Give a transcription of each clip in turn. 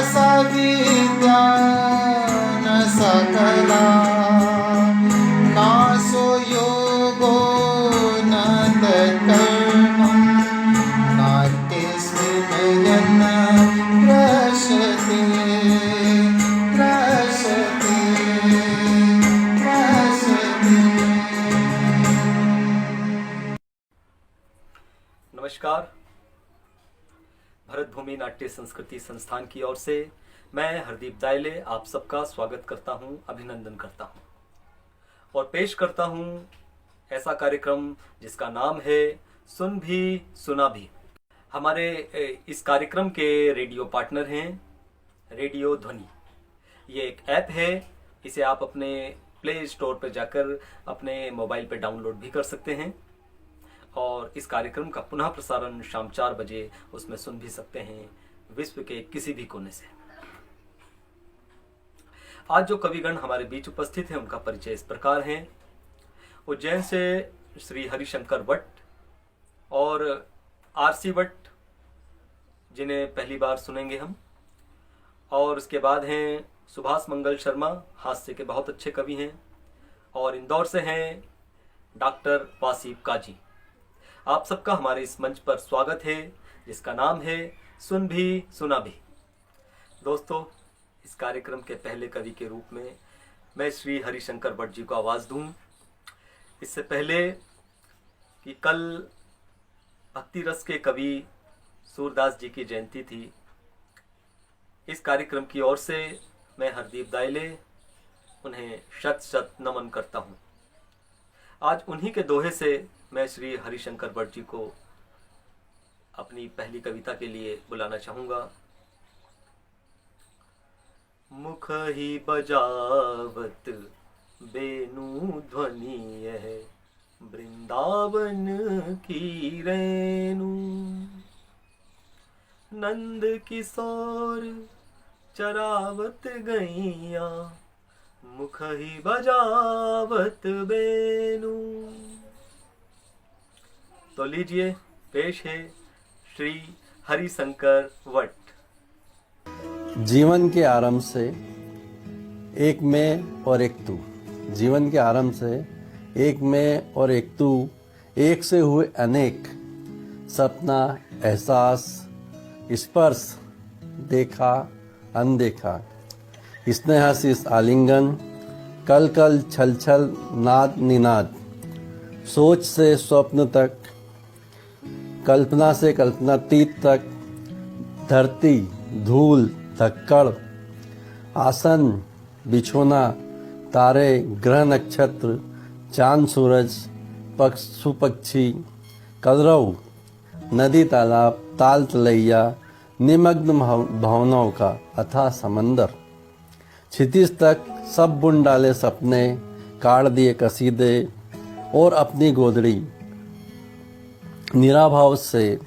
सविद्या न सकला नासो योगो न तत्कर्मं नाट्यस्मिन् प्रशते प्रशते प्रशते। नमस्कार। भरत भूमि नाट्य संस्कृति संस्थान की ओर से मैं हरदीप दायले आप सबका स्वागत करता हूं, अभिनंदन करता हूं और पेश करता हूं ऐसा कार्यक्रम जिसका नाम है सुन भी सुना भी। हमारे इस कार्यक्रम के रेडियो पार्टनर हैं रेडियो ध्वनि। ये एक ऐप है, इसे आप अपने प्ले स्टोर पर जाकर अपने मोबाइल पर डाउनलोड भी कर सकते हैं और इस कार्यक्रम का पुनः प्रसारण शाम 4 बजे उसमें सुन भी सकते हैं विश्व के किसी भी कोने से। आज जो कविगण हमारे बीच उपस्थित हैं उनका परिचय इस प्रकार है। उज्जैन से श्री हरिशंकर भट्ट और आरसी भट्ट, जिन्हें पहली बार सुनेंगे हम, और उसके बाद हैं सुभाष मंगल शर्मा, हास्य के बहुत अच्छे कवि हैं, और इंदौर से हैं डॉक्टर वासिफ काजी। आप सबका हमारे इस मंच पर स्वागत है जिसका नाम है सुन भी सुना भी। दोस्तों, इस कार्यक्रम के पहले कवि के रूप में मैं श्री हरिशंकर भट्ट जी को आवाज़ दूं। इससे पहले कि कल भक्ति रस के कवि सूरदास जी की जयंती थी, इस कार्यक्रम की ओर से मैं हरदीप दायले उन्हें शत शत नमन करता हूं। आज उन्हीं के दोहे से मैं श्री हरिशंकर भट्ट जी को अपनी पहली कविता के लिए बुलाना चाहूंगा। मुख ही बजावत बेनु ध्वनि यह वृंदावन की रेणु, नंद किशोर चरावत गैया मुख ही बजावत बेनु। तो लीजिए, पेश है श्री हरिशंकर भट्ट। जीवन के आरंभ से एक मैं और एक तू, जीवन के आरंभ से एक मैं और एक तू, एक से हुए अनेक सपना, एहसास, स्पर्श, देखा अनदेखा, स्नेहाशीष आलिंगन, कल कल छल छल नाद निनाद, सोच से स्वप्न तक, कल्पना से कल्पनातीत तक, धरती धूल धक्कड़, आसन बिछोना, तारे ग्रह नक्षत्र, चांद सूरज, पशु पक्षी, कलरव, नदी तालाब, ताल तलैया, निमग्न भावनाओं का अथाह समंदर, क्षितिज तक सब बुन डाले सपने, काट दिए कसीदे और अपनी गोदड़ी निराभाव से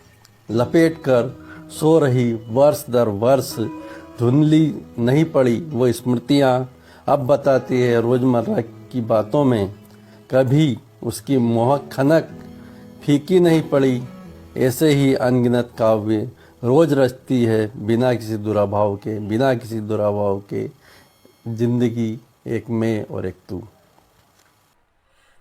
लपेटकर सो रही वर्ष दर वर्ष, धुंधली नहीं पड़ी वो स्मृतियाँ अब बताती है रोजमर्रा की बातों में, कभी उसकी मोहक खनक फीकी नहीं पड़ी। ऐसे ही अनगिनत काव्य रोज रचती है बिना किसी दुराभाव के, बिना किसी दुराभाव के, जिंदगी एक मैं और एक तू।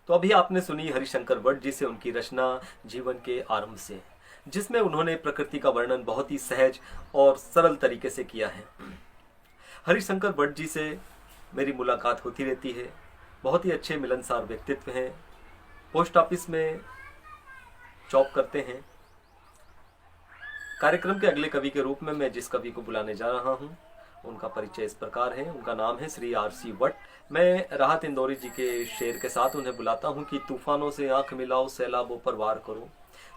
तो अभी आपने सुनी हरिशंकर भट्ट जी से उनकी रचना जीवन के आरंभ से, जिसमें उन्होंने प्रकृति का वर्णन बहुत ही सहज और सरल तरीके से किया है। हरिशंकर भट्ट जी से मेरी मुलाकात होती रहती है। बहुत ही अच्छे मिलनसार व्यक्तित्व हैं। पोस्ट ऑफिस में जॉब करते हैं। कार्यक्रम के अगले कवि के रूप में मैं जिस कवि को बुलाने जा रहा हूं उनका परिचय इस प्रकार है। उनका नाम है श्री आरसी भट्ट। मैं राहत इंदौरी जी के शेर के साथ उन्हें बुलाता हूं कि तूफानों से आंख मिलाओ सैलाबों पर वार करो,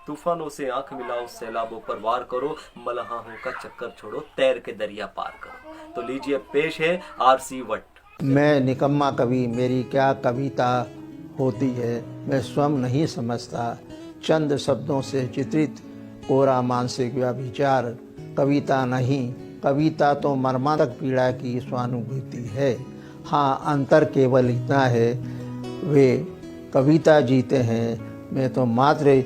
तूफानों से आंख मिलाओ सैलाबों पर वार करो, मलहाहों का चक्कर छोड़ो तैर के दरिया पार करो। तो लीजिए, पेश है आरसी भट्ट। मैं निकम्मा कवि, मेरी क्या कविता होती है, मैं स्वयं नहीं समझता, चंद शब्दों से चित्रित कोरा मानसिक व्यभिचार कविता नहीं, कविता तो मर्मांतक पीड़ा की स्वानुभूति है। हाँ, अंतर केवल इतना है, वे कविता जीते हैं, मैं तो मात्र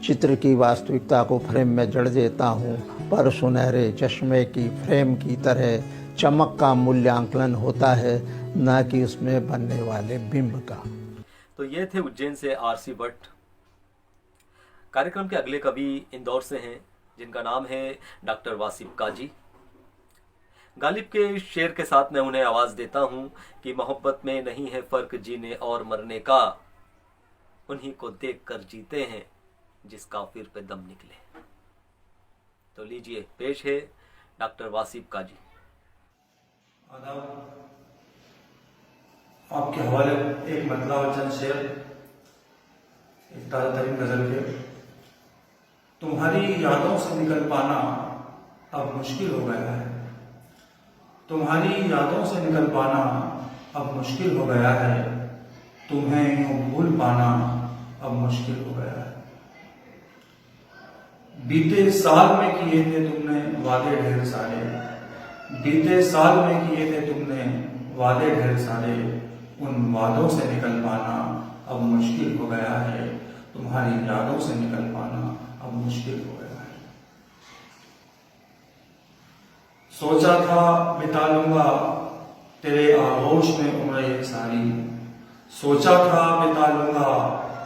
चित्र की वास्तविकता को फ्रेम में जड़ देता हूँ पर सुनहरे चश्मे की फ्रेम की तरह चमक का मूल्यांकन होता है, न कि उसमें बनने वाले बिंब का। तो ये थे उज्जैन से आरसी भट्ट। कार्यक्रम के अगले कवि इंदौर से हैं, जिनका नाम है डॉक्टर वासिफ काजी। गालिब के शेर के साथ मैं उन्हें आवाज देता हूं कि मोहब्बत में नहीं है फर्क जीने और मरने का, उन्हीं को देख कर जीते हैं जिस काफिर पे दम निकले। तो लीजिए, पेश है डॉक्टर वासिफ काजी। आदाब। आपके हवाले एक मतला और चंद शेर, एक ताज़ा तरीन गजल के। तुम्हारी यादों से निकल पाना अब मुश्किल हो गया है, तुम्हारी यादों से निकल पाना अब मुश्किल हो गया है, तुम्हें यूं भूल पाना अब मुश्किल हो गया है। बीते साल में किए थे तुमने वादे ढेर सारे, बीते साल में किए थे तुमने वादे ढेर सारे, उन वादों से निकल पाना अब मुश्किल हो गया है, तुम्हारी यादों से निकल पाना अब मुश्किल हो गया है। सोचा था बिता लूंगा तेरे आगोश में उम्र ये सारी, सोचा था बिता लूंगा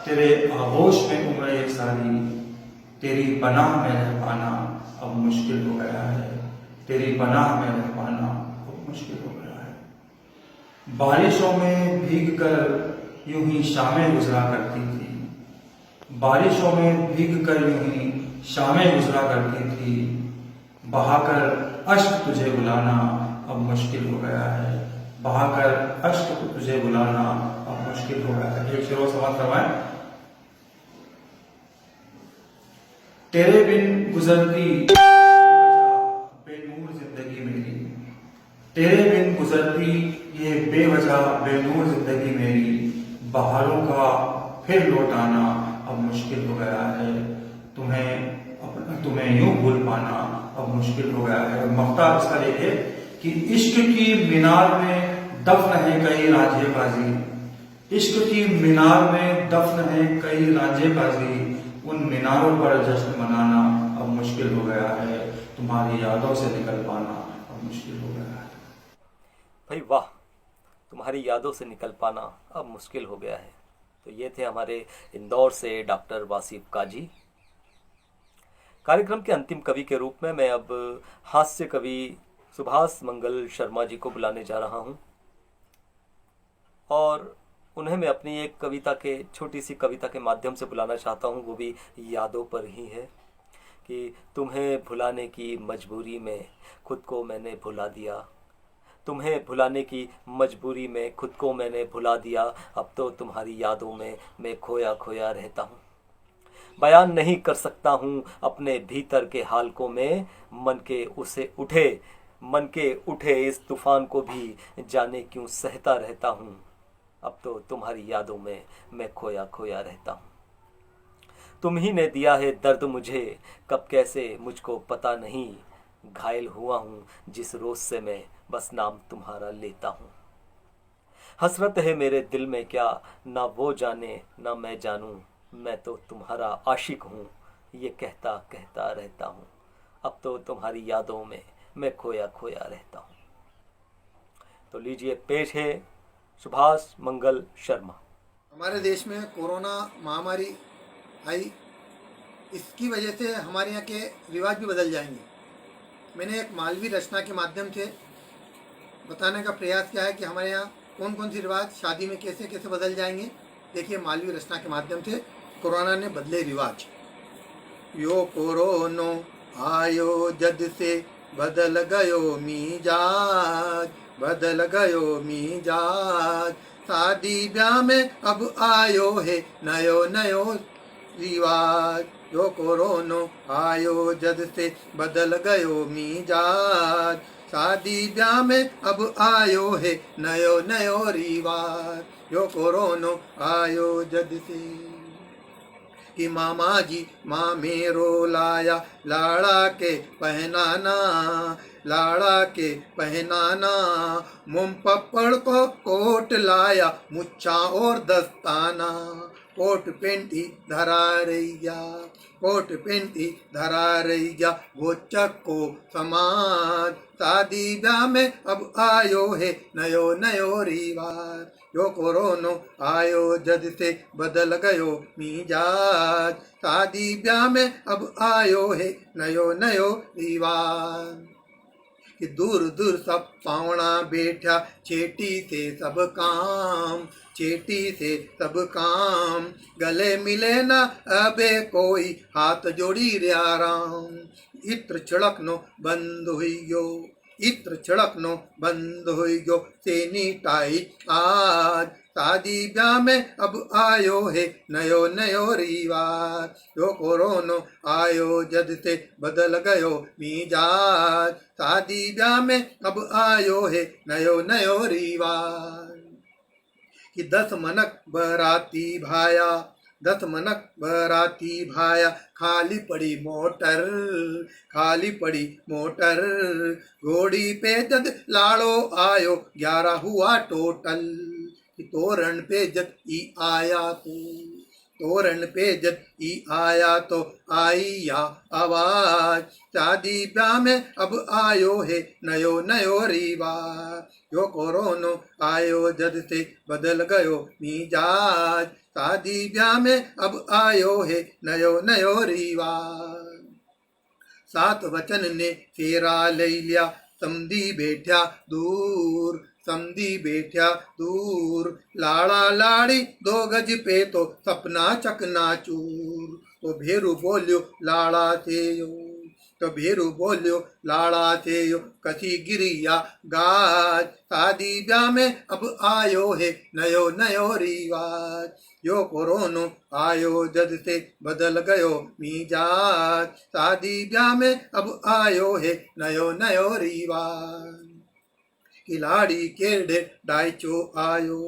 तेरे आगोश में उम्र ये सारी, तेरी पनाह में रह पाना अब मुश्किल हो गया है, तेरी पनाह में रह पाना अब मुश्किल हो गया है। बारिशों में भीग कर यूं ही शामें गुजरा करती थी, बारिशों में भीग कर यूं ही शामें गुजरा करती थी, बहाकर अश्क तुझे बुलाना अब मुश्किल हो गया है, बहाकर अश्क तुझे बुलाना अब मुश्किल हो गया है। एक शेर समाप्त करवाएं। तेरे बिन गुजरती बेनूर जिंदगी मेरी, तेरे बिन गुजरती ये बेवजह बेनूर जिंदगी मेरी, बहारों का फिर लौट आना अब मुश्किल हो गया है, तुम्हें यूं भूल पाना अब मुश्किल हो गया है। और मख्तार इसका देखिए कि इश्क की मीनार में दफन है कई रांझे बाजी, इश्क की मीनार में दफन है कई रांझे बाजी, उन मीनारों पर जश्न मनाना अब मुश्किल हो गया है, तुम्हारी यादों से निकल पाना अब मुश्किल हो गया है। भाई वाह, तुम्हारी यादों से निकल पाना अब मुश्किल हो गया है। तो ये थे हमारे इंदौर से डॉक्टर वासिफ काजी। कार्यक्रम के अंतिम कवि के रूप में मैं अब हास्य कवि सुभाष मंगल शर्मा जी को बुलाने जा रहा हूं, और उन्हें मैं अपनी एक कविता के छोटी सी कविता के माध्यम से बुलाना चाहता हूं, वो भी यादों पर ही है कि तुम्हें भुलाने की मजबूरी में खुद को मैंने भुला दिया, तुम्हें भुलाने की मजबूरी में खुद को मैंने भुला दिया, अब तो तुम्हारी यादों में मैं खोया खोया रहता हूँ। बयान नहीं कर सकता हूँ अपने भीतर के हाल को मैं, मन के उठे इस तूफान को भी जाने क्यों सहता रहता हूँ, अब तो तुम्हारी यादों में मैं खोया खोया रहता हूँ। तुम ही ने दिया है दर्द मुझे, कब कैसे मुझको पता नहीं, घायल हुआ हूँ जिस रोज से मैं बस नाम तुम्हारा लेता हूँ। हसरत है मेरे दिल में क्या, ना वो जाने ना मैं जानूं, मैं तो तुम्हारा आशिक हूँ ये कहता कहता रहता हूँ, अब तो तुम्हारी यादों में मैं खोया खोया रहता हूँ। तो लीजिए, पेश है सुभाष मंगल शर्मा। हमारे देश में कोरोना महामारी आई, इसकी वजह से हमारे यहाँ के रिवाज भी बदल जाएंगे। मैंने एक मालवी रचना के माध्यम से बताने का प्रयास किया है कि हमारे यहाँ कौन कौन सी रिवाज शादी में कैसे कैसे बदल जाएंगे। देखिए, मालवी रचना के माध्यम से कोरोना ने बदले रिवाज। यो कोरोनो आयो जद से बदल गयो मिजाज, बदल गयो मिजाज, शादी ब्याह में अब आयो है नयो नयो रिवाज। यो कोरोनो आयो जद से बदल गयो मिजाज, शादी ब्याह में अब आयो है नयो नयो रिवाज। यो कोरोनो आयो जद से कि मामा जी माँ मेरो लाया लाड़ा के पहनाना, लाड़ा के पहनाना, मुम पपड़ को कोट लाया मुच्छा और दस्ताना, कोट पेंटी धरा रैया, कोट पेंटी धरा रैया, वो चक्को समाज। शादी ब्याह में अब आयो है नयो नयो रिवाज, यो कोरोनो आयो जद से बदल गयो मिजाज। शादी ब्याह में अब आयो है नयो नयो रिवाज, कि दूर दूर सब पावना बैठा, चेटी से सब काम, चेटी से सब काम। गले मिले न अबे कोई, हाथ जोड़ी रिया राम। इत्र छिड़कनो बंद हुइयो, इत्र छिड़कनो बंद हुइयो, सैनिटाइज आज। शादी ब्याह में अब आयो है नयो नयो रिवाज, यो कोरोनो आयो जद से बदल गयो मिजाज। शादी ब्याह में अब आयो है नयो नयो रिवाज, कि 10 मनक बराती भाया, 10 मनक बराती भाया, खाली पड़ी मोटर, खाली पड़ी मोटर। घोड़ी पे जद लाड़ो आयो, 11 हुआ टोटल, तोरण पे जद ई आया तो, तोरण पे जद ई आया तो आई या आवाज। शादी ब्याह में अब आयो है नयो नयो रिवाज, यो कोरोनो आयो जद से बदल गयो मिजाज। शादी ब्याह में अब आयो है नयो नयो रिवाज, 7 वचन ने फेरा ले लिया, समधी बैठा दूर, समधी बैठा दूर। लाड़ा लाड़ी 2 गज पे तो सपना चकना चूर, तो भेरू बोलियो लाड़ा से यो, तो भेरू बोलियो लाड़ा से यो, कसी गिरिया गाज। शादी ब्याह में अब आयो है नयो नयो रिवाज, यो कोरोनो आयो जद से बदल गयो मिजाज। शादी ब्याह में अब आयो है नयो नयो रिवाज, कि लाड़ी के ढेर डाइचो आयो,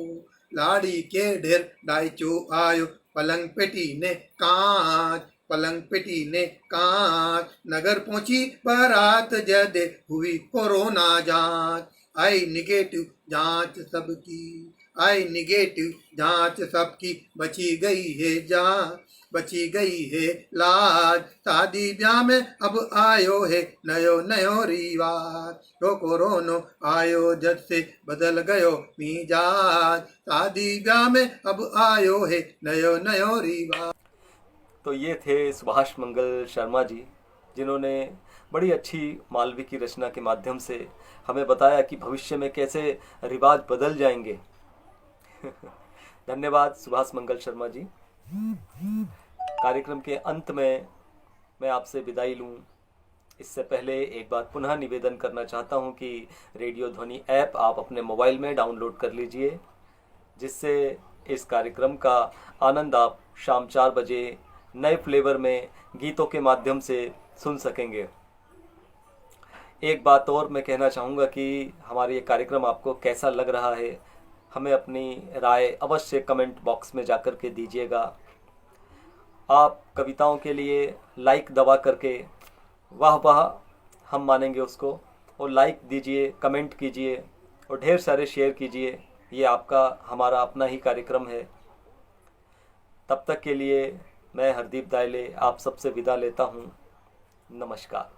लाड़ी के ढेर डाइचो आयो। पलंग पेटी ने कांच, पलंग पेटी ने कांच। नगर पहुंची बारात जदे हुई कोरोना जांच, आई निगेटिव जांच सबकी, आई निगेटिव जांच सबकी। बची गई है जान, बची गई है लाज। शादी ब्याह में अब आयो है नयो नयो रिवाज, यो कोरोनो आयो जद से बदल गयो मिजाज। शादी ब्याह में अब आयो है नयो नयो रिवाज। तो ये थे सुभाष मंगल शर्मा जी, जिन्होंने बड़ी अच्छी मालवी की रचना के माध्यम से हमें बताया कि भविष्य में कैसे रिवाज बदल जाएंगे। धन्यवाद सुभाष मंगल शर्मा जी। कार्यक्रम के अंत में मैं आपसे विदाई लूं, इससे पहले एक बार पुनः निवेदन करना चाहता हूं कि रेडियो ध्वनि ऐप आप अपने मोबाइल में डाउनलोड कर लीजिए, जिससे इस कार्यक्रम का आनंद आप शाम 4 बजे नए फ्लेवर में गीतों के माध्यम से सुन सकेंगे। एक बात और मैं कहना चाहूँगा कि हमारा ये कार्यक्रम आपको कैसा लग रहा है, हमें अपनी राय अवश्य कमेंट बॉक्स में जाकर के दीजिएगा। आप कविताओं के लिए लाइक दबा करके वाह वाह हम मानेंगे उसको, और लाइक दीजिए, कमेंट कीजिए और ढेर सारे शेयर कीजिए। ये आपका हमारा अपना ही कार्यक्रम है। तब तक के लिए मैं हरदीप दायले आप सबसे विदा लेता हूँ। नमस्कार।